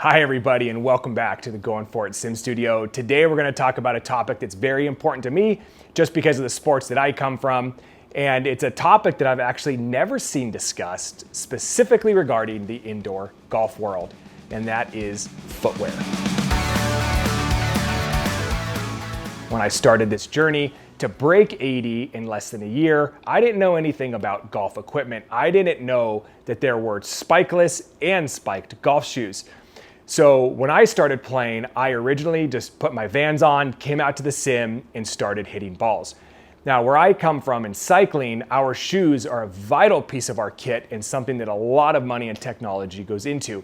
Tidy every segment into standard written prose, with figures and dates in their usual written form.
Hi everybody and welcome back to the Going For It Sim Studio. Today we're going to talk about a topic that's very important to me just because of the sports that I come from, and it's a topic that I've actually never seen discussed specifically regarding the indoor golf world, and that is footwear. When I started this journey to break 80 in less than a year, I didn't know anything about golf equipment. I didn't know that there were spikeless and spiked golf shoes. So when I started playing, I originally just put my Vans on, came out to the sim, and started hitting balls. Now, where I come from in cycling, our shoes are a vital piece of our kit and something that a lot of money and technology goes into.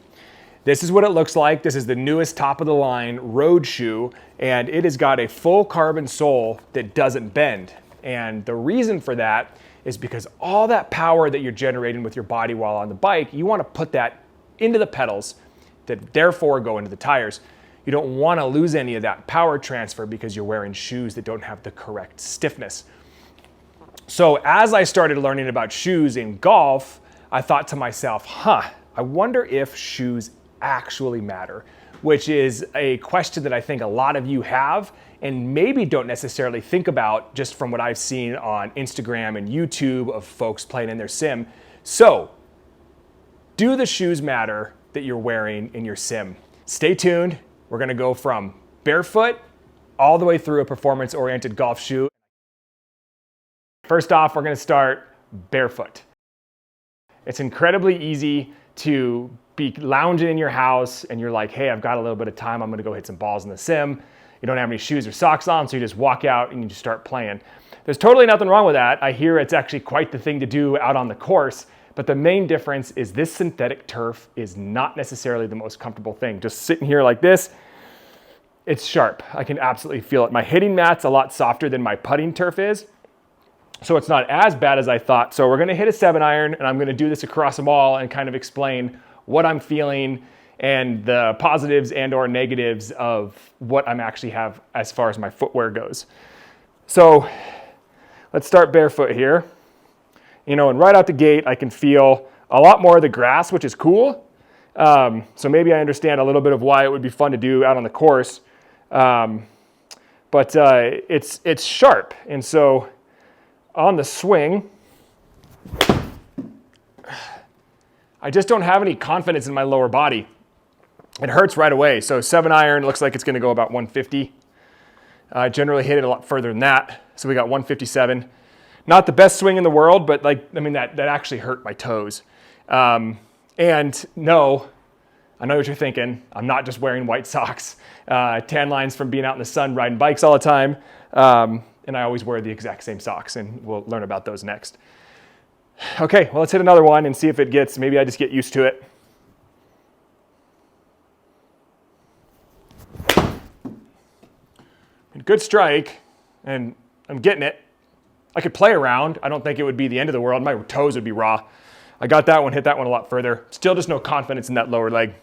This is what it looks like. This is the newest top of the line road shoe, and it has got a full carbon sole that doesn't bend. And the reason for that is because all that power that you're generating with your body while on the bike, you want to put that into the pedals that therefore go into the tires. You don't want to lose any of that power transfer because you're wearing shoes that don't have the correct stiffness. So as I started learning about shoes in golf, I thought to myself, I wonder if shoes actually matter, which is a question that I think a lot of you have and maybe don't necessarily think about just from what I've seen on Instagram and YouTube of folks playing in their sim. So, do the shoes matter that you're wearing in your sim? Stay tuned. We're going to go from Barefoot all the way through a performance-oriented golf shoe. First off, we're going to start Barefoot. It's incredibly easy to be lounging in your house and you're like, hey, I've got a little bit of time. I'm going to go hit some balls in the sim. You don't have any shoes or socks on, so you just walk out and you just start playing. There's totally nothing wrong with that. I hear it's actually quite the thing to do out on the course. But the main difference is this synthetic turf is not necessarily the most comfortable thing. Just sitting here like this, it's sharp. I can absolutely feel it. My hitting mat's a lot softer than my putting turf is, so it's not as bad as I thought. So we're gonna hit a 7-iron, and I'm gonna do this across them all and kind of explain what I'm feeling and the positives and or negatives of what I'm actually have as far as my footwear goes. So let's start Barefoot here. And right out the gate, I can feel a lot more of the grass, which is cool. So maybe I understand a little bit of why it would be fun to do out on the course. But it's sharp. And so on the swing, I just don't have any confidence in my lower body. It hurts right away. So 7-iron looks like it's going to go about 150. I generally hit it a lot further than that. So we got 157. Not the best swing in the world, but that actually hurt my toes. And no, I know what you're thinking. I'm not just wearing white socks. Tan lines from being out in the sun riding bikes all the time. And I always wear the exact same socks, and we'll learn about those next. Okay, well, let's hit another one and see if it gets, maybe I just get used to it. Good strike, and I'm getting it. I could play around. I don't think it would be the end of the world. My toes would be raw. I got that one, hit that one a lot further. Still just no confidence in that lower leg.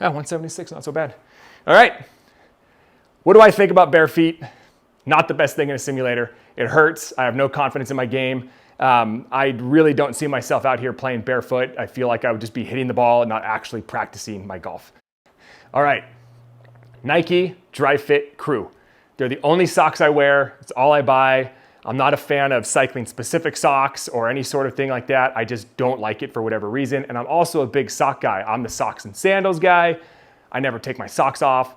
Yeah, 176, not so bad. All right. What do I think about bare feet? Not the best thing in a simulator. It hurts. I have no confidence in my game. I really don't see myself out here playing barefoot. I feel like I would just be hitting the ball and not actually practicing my golf. All right. Nike Dry Fit Crew. They're the only socks I wear. It's all I buy. I'm not a fan of cycling specific socks or any sort of thing like that. I just don't like it for whatever reason. And I'm also a big sock guy. I'm the socks and sandals guy. I never take my socks off.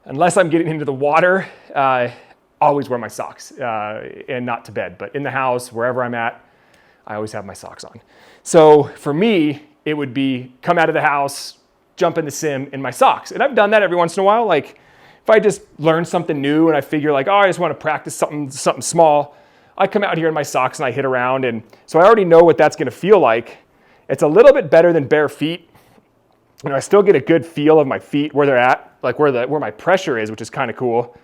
Unless I'm getting into the water, I always wear my socks and not to bed. But in the house, wherever I'm at, I always have my socks on. So for me, it would be come out of the house, jump in the sim in my socks. And I've done that every once in a while. Like, if I just learn something new and I figure like, I just want to practice something small, I come out here in my socks and I hit around. And so I already know what that's going to feel like. It's a little bit better than bare feet. I still get a good feel of my feet, where they're at, like where my pressure is, which is kind of cool.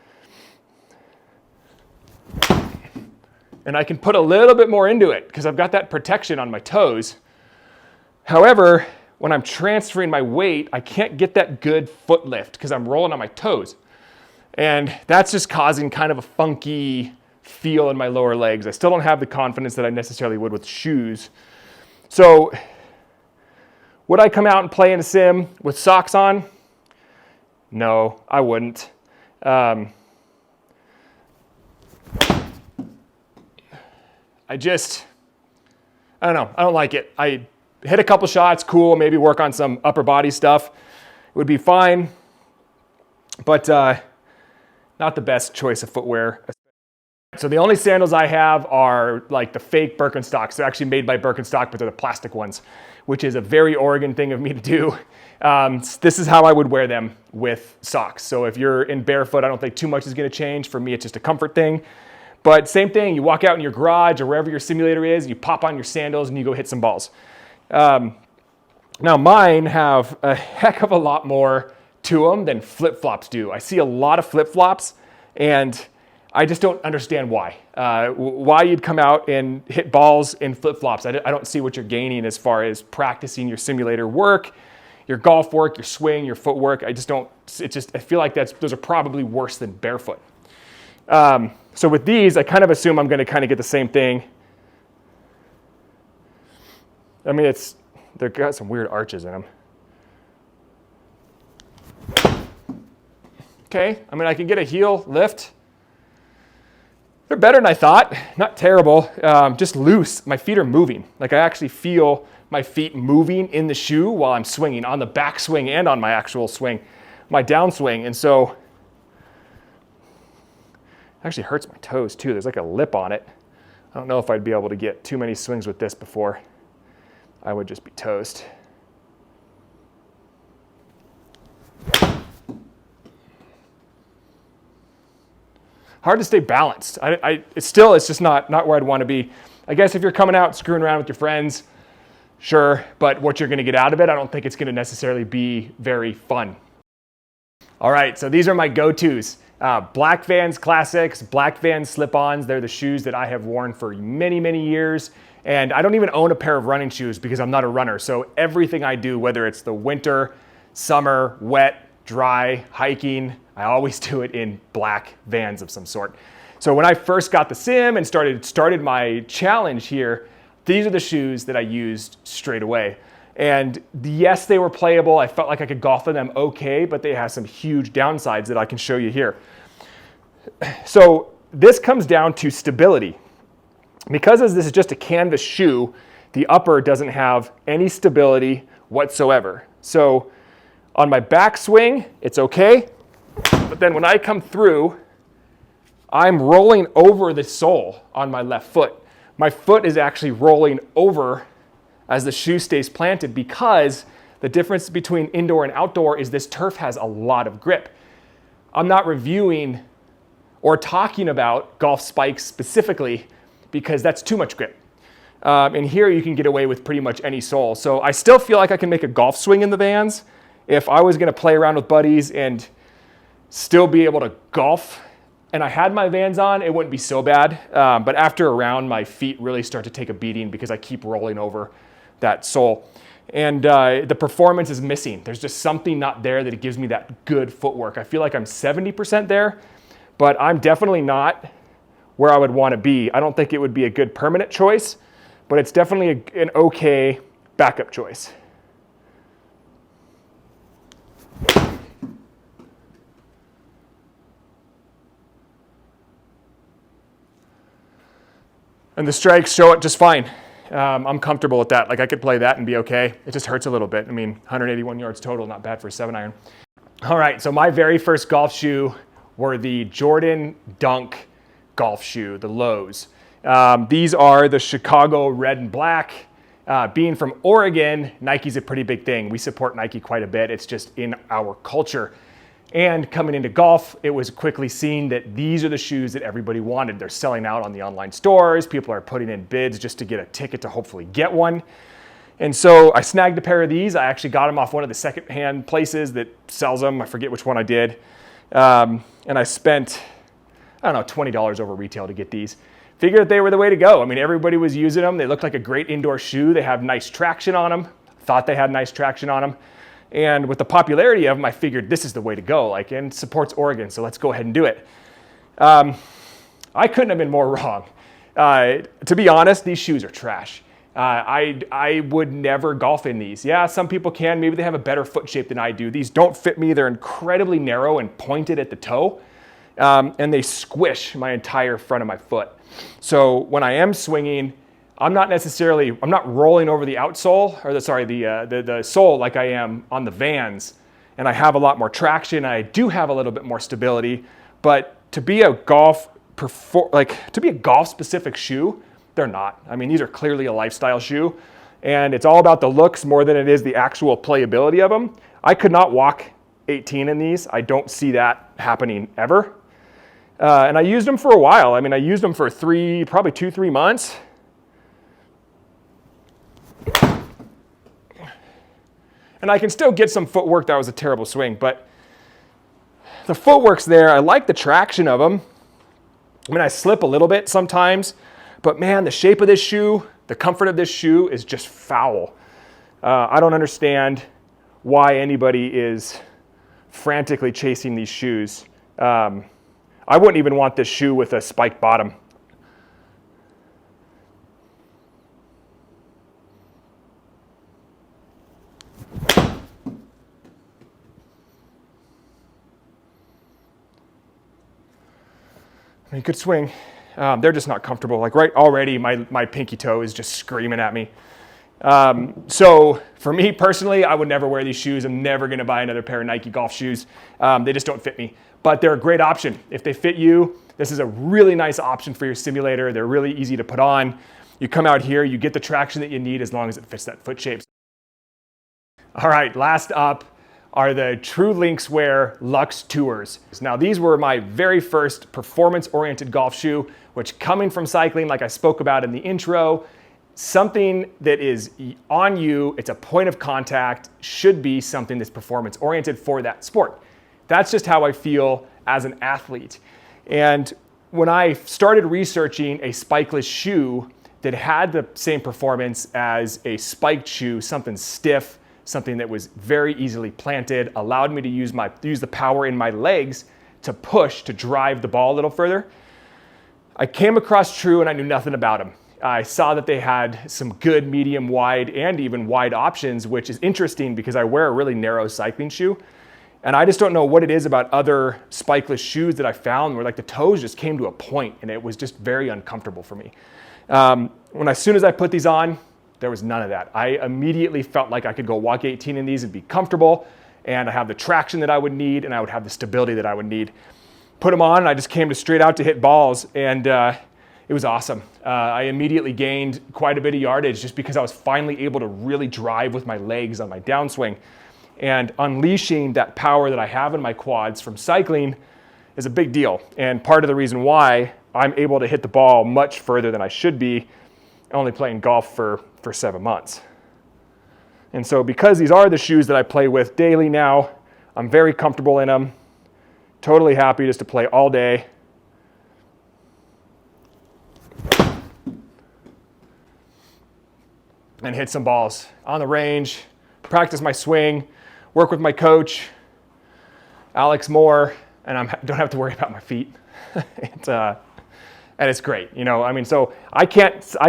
And I can put a little bit more into it because I've got that protection on my toes. However, when I'm transferring my weight, I can't get that good foot lift because I'm rolling on my toes. And that's just causing kind of a funky feel in my lower legs. I still don't have the confidence that I necessarily would with shoes. So Would I come out and play in a sim with socks on? No, I wouldn't. I don't know. I don't like it. I hit a couple shots, cool, maybe work on some upper body stuff. It would be fine, but not the best choice of footwear. So the only sandals I have are like the fake Birkenstocks. They're actually made by Birkenstock, but they're the plastic ones, which is a very Oregon thing of me to do. This is how I would wear them with socks. So if you're in Barefoot, I don't think too much is gonna change. For me, it's just a comfort thing. But same thing, you walk out in your garage or wherever your simulator is, you pop on your sandals and you go hit some balls. Now mine have a heck of a lot more to them than flip-flops do. I see a lot of flip-flops and I just don't understand why. Why you'd come out and hit balls in flip-flops. I don't see what you're gaining as far as practicing your simulator work, your golf work, your swing, your footwork. I feel like those are probably worse than barefoot. So with these, I kind of assume I'm gonna kind of get the same thing. I mean, they've got some weird arches in them. Okay, I mean, I can get a heel lift. They're better than I thought, not terrible, just loose. My feet are moving. Like I actually feel my feet moving in the shoe while I'm swinging, on the back swing and on my actual swing, my downswing. And so, it actually hurts my toes too. There's like a lip on it. I don't know if I'd be able to get too many swings with this before I would just be toast. Hard to stay balanced. It's just not where I'd want to be. I guess if you're coming out screwing around with your friends, sure, but what you're going to get out of it, I don't think it's going to necessarily be very fun. All right, so these are my go-tos. Black Vans Classics, Black Vans slip-ons. They're the shoes that I have worn for many, many years. And I don't even own a pair of running shoes because I'm not a runner. So everything I do, whether it's the winter, summer, wet, dry, hiking, I always do it in black Vans of some sort. So when I first got the sim and started my challenge here, these are the shoes that I used straight away. And yes, they were playable. I felt like I could golf in them okay, but they have some huge downsides that I can show you here. So this comes down to stability. Because this is just a canvas shoe, the upper doesn't have any stability whatsoever. So on my back swing, it's okay. But then when I come through, I'm rolling over the sole on my left foot. My foot is actually rolling over as the shoe stays planted because the difference between indoor and outdoor is this turf has a lot of grip. I'm not reviewing or talking about golf spikes specifically because that's too much grip. And here you can get away with pretty much any sole. So I still feel like I can make a golf swing in the Vans. If I was gonna play around with buddies and still be able to golf and I had my Vans on, it wouldn't be so bad. But after a round, my feet really start to take a beating because I keep rolling over that sole. And the performance is missing. There's just something not there that gives me that good footwork. I feel like I'm 70% there, but I'm definitely not where I would want to be. I don't think it would be a good permanent choice, but it's definitely an okay backup choice. And the strikes show it just fine. I'm comfortable with that. Like I could play that and be okay. It just hurts a little bit. I mean, 181 yards total, not bad for a 7-iron. All right, so my very first golf shoe were the Jordan Dunk golf shoe, the lows. These are the Chicago red and black. Being from Oregon, Nike's a pretty big thing. We support Nike quite a bit. It's just in our culture. And coming into golf, it was quickly seen that these are the shoes that everybody wanted. They're selling out on the online stores. People are putting in bids just to get a ticket to hopefully get one. And so I snagged a pair of these. I actually got them off one of the secondhand places that sells them. I forget which one I did. And I spent, I don't know, $20 over retail to get these. Figured they were the way to go. I mean, everybody was using them. They looked like a great indoor shoe. They have nice traction on them. Thought they had nice traction on them. And with the popularity of them, I figured this is the way to go, and supports Oregon, so let's go ahead and do it. I couldn't have been more wrong. To be honest, these shoes are trash. I would never golf in these. Yeah, some people can. Maybe they have a better foot shape than I do. These don't fit me. They're incredibly narrow and pointed at the toe, and they squish my entire front of my foot. So when I am swinging, I'm not rolling over the outsole, or the sole like I am on the Vans, and I have a lot more traction. I do have a little bit more stability, but to be a golf specific shoe, they're not. I mean, these are clearly a lifestyle shoe, and it's all about the looks more than it is the actual playability of them. I could not walk 18 in these. I don't see that happening ever. And I used them for a while. I mean, I used them for probably 2-3 months. And I can still get some footwork. That was a terrible swing, but the footwork's there. I like the traction of them. I mean, I slip a little bit sometimes, but man, the shape of this shoe, the comfort of this shoe is just foul. I don't understand why anybody is frantically chasing these shoes. I wouldn't even want this shoe with a spiked bottom. I mean, good swing. They're just not comfortable. Like already, my pinky toe is just screaming at me. So for me personally, I would never wear these shoes. I'm never going to buy another pair of Nike golf shoes. They just don't fit me. But they're a great option. If they fit you, this is a really nice option for your simulator. They're really easy to put on. You come out here, you get the traction that you need as long as it fits that foot shape. All right, last up are the True Linkswear Luxe Tours. Now these were my very first performance-oriented golf shoe, which coming from cycling, like I spoke about in the intro, something that is on you, it's a point of contact, should be something that's performance-oriented for that sport. That's just how I feel as an athlete. And when I started researching a spikeless shoe that had the same performance as a spiked shoe, something stiff, something that was very easily planted, allowed me to use the power in my legs to push, to drive the ball a little further. I came across True and I knew nothing about them. I saw that they had some good medium wide and even wide options, which is interesting because I wear a really narrow cycling shoe. And I just don't know what it is about other spikeless shoes that I found where like the toes just came to a point and it was just very uncomfortable for me. As soon as I put these on, there was none of that. I immediately felt like I could go walk 18 in these and be comfortable, and I have the traction that I would need, and I would have the stability that I would need. Put them on, and I just came straight out to hit balls, and it was awesome. I immediately gained quite a bit of yardage just because I was finally able to really drive with my legs on my downswing. And unleashing that power that I have in my quads from cycling is a big deal, and part of the reason why I'm able to hit the ball much further than I should be, only playing golf for 7 months. And so because these are the shoes that I play with daily now, I'm very comfortable in them, totally happy just to play all day. And hit some balls on the range, practice my swing, work with my coach, Alex Moore, and I don't have to worry about my feet. And it's great, so I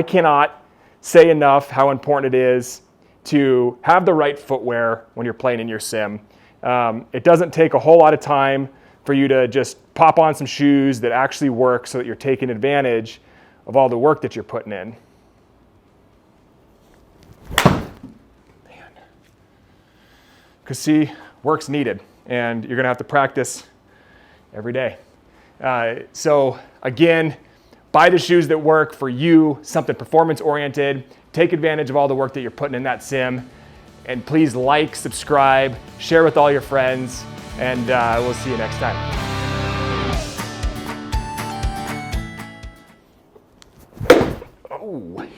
cannot say enough how important it is to have the right footwear when you're playing in your sim. It doesn't take a whole lot of time for you to just pop on some shoes that actually work so that you're taking advantage of all the work that you're putting in. Because see, work's needed, and you're gonna have to practice every day. So again, buy the shoes that work for you, something performance-oriented. Take advantage of all the work that you're putting in that sim. And please like, subscribe, share with all your friends, and we'll see you next time. Oh.